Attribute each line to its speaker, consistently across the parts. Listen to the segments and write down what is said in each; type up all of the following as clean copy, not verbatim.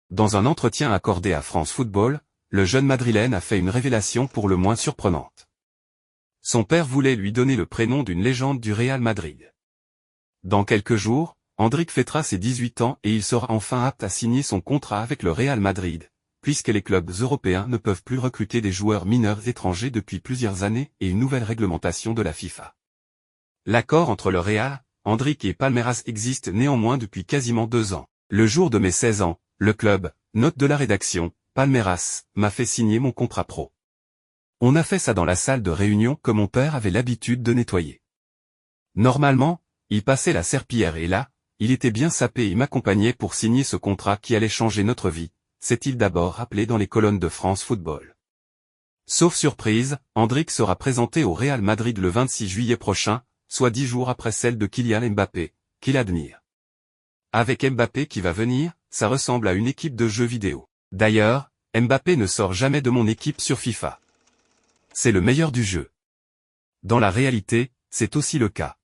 Speaker 1: Dans un entretien accordé à France Football, le jeune madrilène a fait une révélation pour le moins surprenante. Son père voulait lui donner le prénom d'une légende du Real Madrid. Dans quelques jours, Andric fêtera ses 18 ans et il sera enfin apte à signer son contrat avec le Real Madrid, puisque les clubs européens ne peuvent plus recruter des joueurs mineurs étrangers depuis plusieurs années et une nouvelle réglementation de la FIFA. L'accord entre le Real, Andric et Palmeiras existe néanmoins depuis quasiment 2 ans. Le jour de mes 16 ans, le club, note de la rédaction, Palmeiras, m'a fait signer mon contrat pro. On a fait ça dans la salle de réunion que mon père avait l'habitude de nettoyer. Normalement, il passait la serpillière et là, il était bien sapé et m'accompagnait pour signer ce contrat qui allait changer notre vie, s'est-il d'abord rappelé dans les colonnes de France Football. Sauf surprise, Andric sera présenté au Real Madrid le 26 juillet prochain, soit 10 jours après celle de Kylian Mbappé, qu'il admire. Avec Mbappé qui va venir, ça ressemble à une équipe de jeux vidéo. D'ailleurs, Mbappé ne sort jamais de mon équipe sur FIFA. C'est le meilleur du jeu. Dans la réalité, c'est aussi le cas.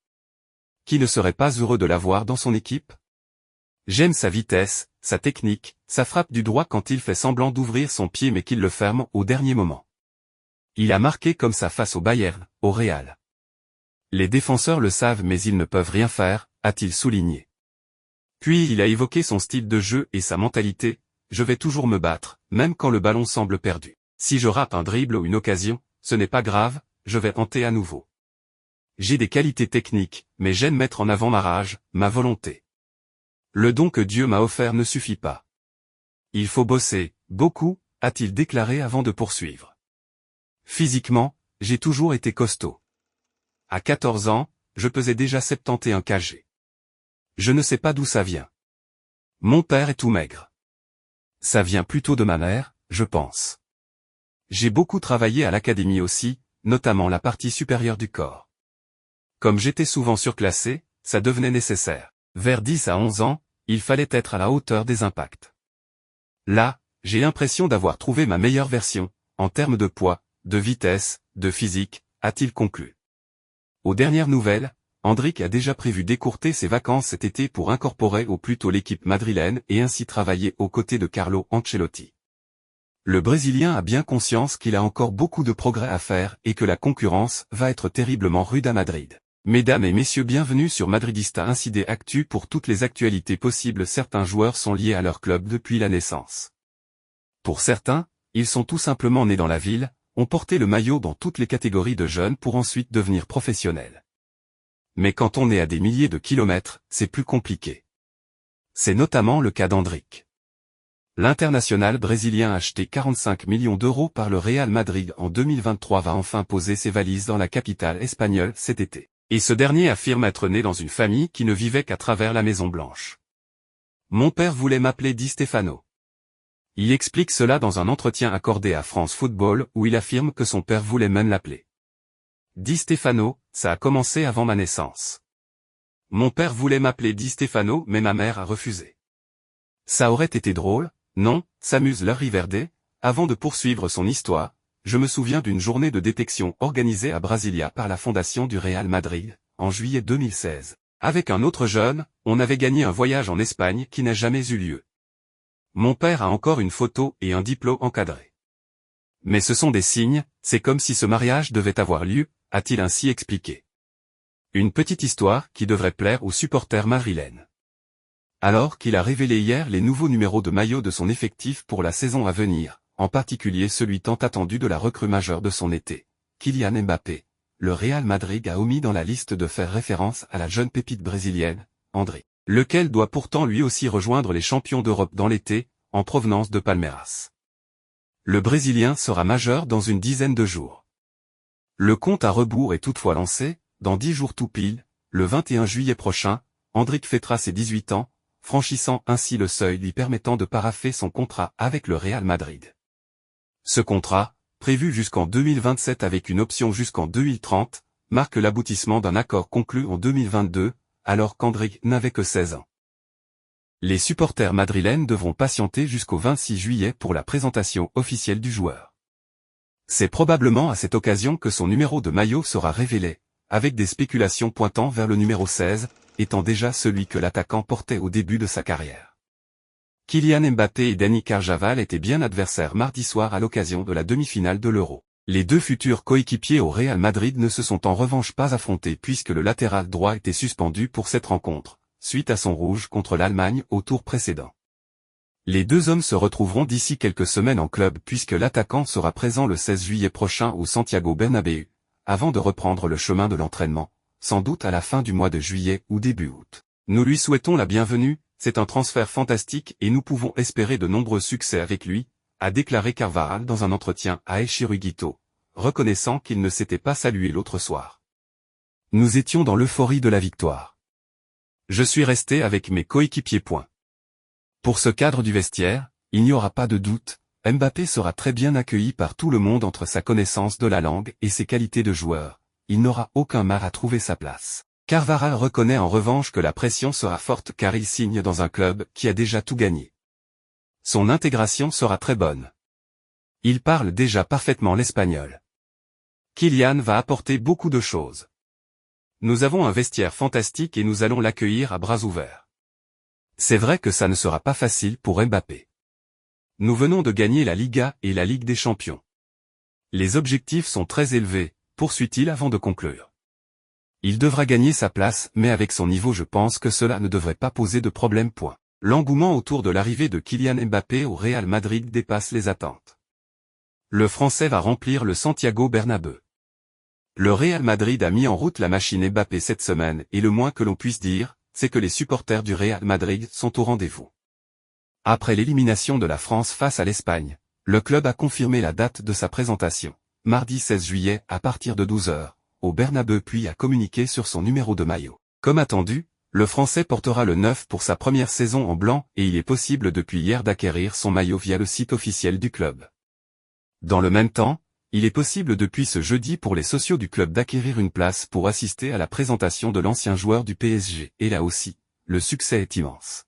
Speaker 1: Qui ne serait pas heureux de l'avoir dans son équipe? J'aime sa vitesse, sa technique, sa frappe du droit quand il fait semblant d'ouvrir son pied mais qu'il le ferme au dernier moment. Il a marqué comme ça face au Bayern, au Real. Les défenseurs le savent mais ils ne peuvent rien faire, a-t-il souligné. Puis il a évoqué son style de jeu et sa mentalité, je vais toujours me battre, même quand le ballon semble perdu. Si je rate un dribble ou une occasion, ce n'est pas grave, je vais tenter à nouveau. J'ai des qualités techniques, mais j'aime mettre en avant ma rage, ma volonté. Le don que Dieu m'a offert ne suffit pas. Il faut bosser, beaucoup, a-t-il déclaré avant de poursuivre. Physiquement, j'ai toujours été costaud. À 14 ans, je pesais déjà 71 kg. Je ne sais pas d'où ça vient. Mon père est tout maigre. Ça vient plutôt de ma mère, je pense. J'ai beaucoup travaillé à l'académie aussi, notamment la partie supérieure du corps. Comme j'étais souvent surclassé, ça devenait nécessaire. Vers 10 à 11 ans, il fallait être à la hauteur des impacts. Là, j'ai l'impression d'avoir trouvé ma meilleure version, en termes de poids, de vitesse, de physique, a-t-il conclu. Aux dernières nouvelles, Andric a déjà prévu d'écourter ses vacances cet été pour incorporer au plus tôt l'équipe madrilène et ainsi travailler aux côtés de Carlo Ancelotti. Le Brésilien a bien conscience qu'il a encore beaucoup de progrès à faire et que la concurrence va être terriblement rude à Madrid. Mesdames et messieurs, bienvenue sur Madridista Incidé Actu pour toutes les actualités possibles. Certains joueurs sont liés à leur club depuis la naissance. Pour certains, ils sont tout simplement nés dans la ville, ont porté le maillot dans toutes les catégories de jeunes pour ensuite devenir professionnels. Mais quand on est à des milliers de kilomètres, c'est plus compliqué. C'est notamment le cas d'Andric. L'international brésilien acheté 45 millions d'euros par le Real Madrid en 2023 va enfin poser ses valises dans la capitale espagnole cet été. Et ce dernier affirme être né dans une famille qui ne vivait qu'à travers la Maison Blanche. Mon père voulait m'appeler Di Stefano. Il explique cela dans un entretien accordé à France Football où il affirme que son père voulait même l'appeler Di Stefano, ça a commencé avant ma naissance. Mon père voulait m'appeler Di Stefano mais ma mère a refusé. Ça aurait été drôle, non, s'amuse Larry Verde, avant de poursuivre son histoire. Je me souviens d'une journée de détection organisée à Brasilia par la fondation du Real Madrid, en juillet 2016. Avec un autre jeune, on avait gagné un voyage en Espagne qui n'a jamais eu lieu. Mon père a encore une photo et un diplôme encadré. Mais ce sont des signes, c'est comme si ce mariage devait avoir lieu, a-t-il ainsi expliqué. Une petite histoire qui devrait plaire aux supporters madrilènes. Alors qu'il a révélé hier les nouveaux numéros de maillot de son effectif pour la saison à venir, en particulier celui tant attendu de la recrue majeure de son été, Kylian Mbappé, le Real Madrid a omis dans la liste de faire référence à la jeune pépite brésilienne, Andric, lequel doit pourtant lui aussi rejoindre les champions d'Europe dans l'été, en provenance de Palmeiras. Le Brésilien sera majeur dans une dizaine de jours. Le compte à rebours est toutefois lancé, dans 10 jours tout pile, le 21 juillet prochain, Andric fêtera ses 18 ans, franchissant ainsi le seuil lui permettant de paraffer son contrat avec le Real Madrid. Ce contrat, prévu jusqu'en 2027 avec une option jusqu'en 2030, marque l'aboutissement d'un accord conclu en 2022, alors qu'Andric n'avait que 16 ans. Les supporters madrilènes devront patienter jusqu'au 26 juillet pour la présentation officielle du joueur. C'est probablement à cette occasion que son numéro de maillot sera révélé, avec des spéculations pointant vers le numéro 16, étant déjà celui que l'attaquant portait au début de sa carrière. Kylian Mbappé et Dani Carvajal étaient bien adversaires mardi soir à l'occasion de la demi-finale de l'Euro. Les deux futurs coéquipiers au Real Madrid ne se sont en revanche pas affrontés puisque le latéral droit était suspendu pour cette rencontre, suite à son rouge contre l'Allemagne au tour précédent. Les deux hommes se retrouveront d'ici quelques semaines en club puisque l'attaquant sera présent le 16 juillet prochain au Santiago Bernabéu, avant de reprendre le chemin de l'entraînement, sans doute à la fin du mois de juillet ou début août. Nous lui souhaitons la bienvenue, c'est un transfert fantastique et nous pouvons espérer de nombreux succès avec lui, a déclaré Carvajal dans un entretien à El Chiringuito, reconnaissant qu'il ne s'était pas salué l'autre soir. Nous étions dans l'euphorie de la victoire. Je suis resté avec mes coéquipiers. Pour ce cadre du vestiaire, il n'y aura pas de doute, Mbappé sera très bien accueilli par tout le monde entre sa connaissance de la langue et ses qualités de joueur, il n'aura aucun mal à trouver sa place. Carvajal reconnaît en revanche que la pression sera forte car il signe dans un club qui a déjà tout gagné. Son intégration sera très bonne. Il parle déjà parfaitement l'espagnol. Kylian va apporter beaucoup de choses. Nous avons un vestiaire fantastique et nous allons l'accueillir à bras ouverts. C'est vrai que ça ne sera pas facile pour Mbappé. Nous venons de gagner la Liga et la Ligue des Champions. Les objectifs sont très élevés, poursuit-il avant de conclure. Il devra gagner sa place, mais avec son niveau je pense que cela ne devrait pas poser de problème. L'engouement autour de l'arrivée de Kylian Mbappé au Real Madrid dépasse les attentes. Le Français va remplir le Santiago Bernabéu. Le Real Madrid a mis en route la machine Mbappé cette semaine et le moins que l'on puisse dire, c'est que les supporters du Real Madrid sont au rendez-vous. Après l'élimination de la France face à l'Espagne, le club a confirmé la date de sa présentation, mardi 16 juillet à partir de 12h. Au Bernabéu puis a communiqué sur son numéro de maillot. Comme attendu, le Français portera le 9 pour sa première saison en blanc et il est possible depuis hier d'acquérir son maillot via le site officiel du club. Dans le même temps, il est possible depuis ce jeudi pour les sociaux du club d'acquérir une place pour assister à la présentation de l'ancien joueur du PSG et là aussi, le succès est immense.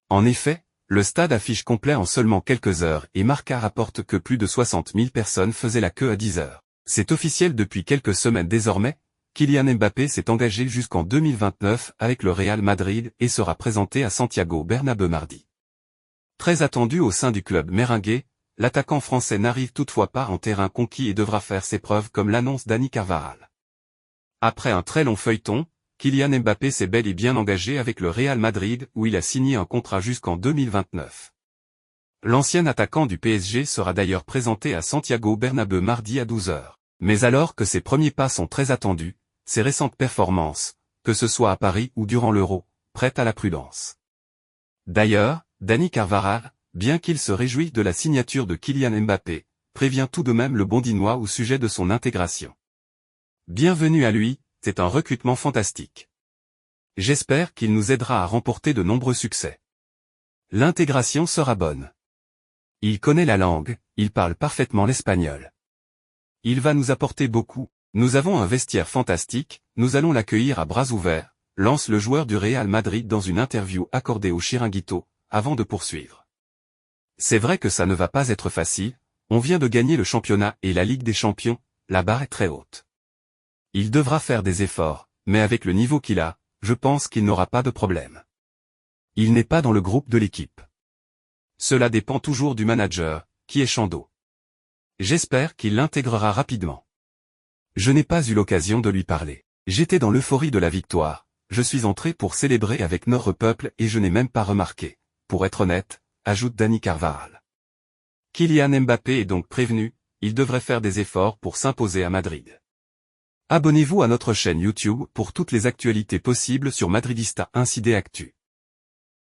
Speaker 1: En effet, le stade affiche complet en seulement quelques heures et Marca rapporte que plus de 60 000 personnes faisaient la queue à 10h. C'est officiel depuis quelques semaines désormais, Kylian Mbappé s'est engagé jusqu'en 2029 avec le Real Madrid et sera présenté à Santiago Bernabéu mardi. Très attendu au sein du club merengue, l'attaquant français n'arrive toutefois pas en terrain conquis et devra faire ses preuves comme l'annonce Dani Carvajal. Après un très long feuilleton, Kylian Mbappé s'est bel et bien engagé avec le Real Madrid où il a signé un contrat jusqu'en 2029. L'ancien attaquant du PSG sera d'ailleurs présenté à Santiago Bernabéu mardi à 12h. Mais alors que ses premiers pas sont très attendus, ses récentes performances, que ce soit à Paris ou durant l'Euro, prêtent à la prudence. D'ailleurs, Dani Carvajal, bien qu'il se réjouisse de la signature de Kylian Mbappé, prévient tout de même le Bondinois au sujet de son intégration. Bienvenue à lui, c'est un recrutement fantastique. J'espère qu'il nous aidera à remporter de nombreux succès. L'intégration sera bonne. Il connaît la langue, il parle parfaitement l'espagnol. Il va nous apporter beaucoup, nous avons un vestiaire fantastique, nous allons l'accueillir à bras ouverts, lance le joueur du Real Madrid dans une interview accordée au Chiringuito, avant de poursuivre. C'est vrai que ça ne va pas être facile, on vient de gagner le championnat et la Ligue des Champions, la barre est très haute. Il devra faire des efforts, mais avec le niveau qu'il a, je pense qu'il n'aura pas de problème. Il n'est pas dans le groupe de l'équipe. Cela dépend toujours du manager, qui est Chando. J'espère qu'il l'intégrera rapidement. Je n'ai pas eu l'occasion de lui parler. J'étais dans l'euphorie de la victoire, je suis entré pour célébrer avec notre peuple et je n'ai même pas remarqué, pour être honnête, ajoute Dani Carvajal. Kylian Mbappé est donc prévenu, il devrait faire des efforts pour s'imposer à Madrid. Abonnez-vous à notre chaîne YouTube pour toutes les actualités possibles sur Madridista Incidé Actu.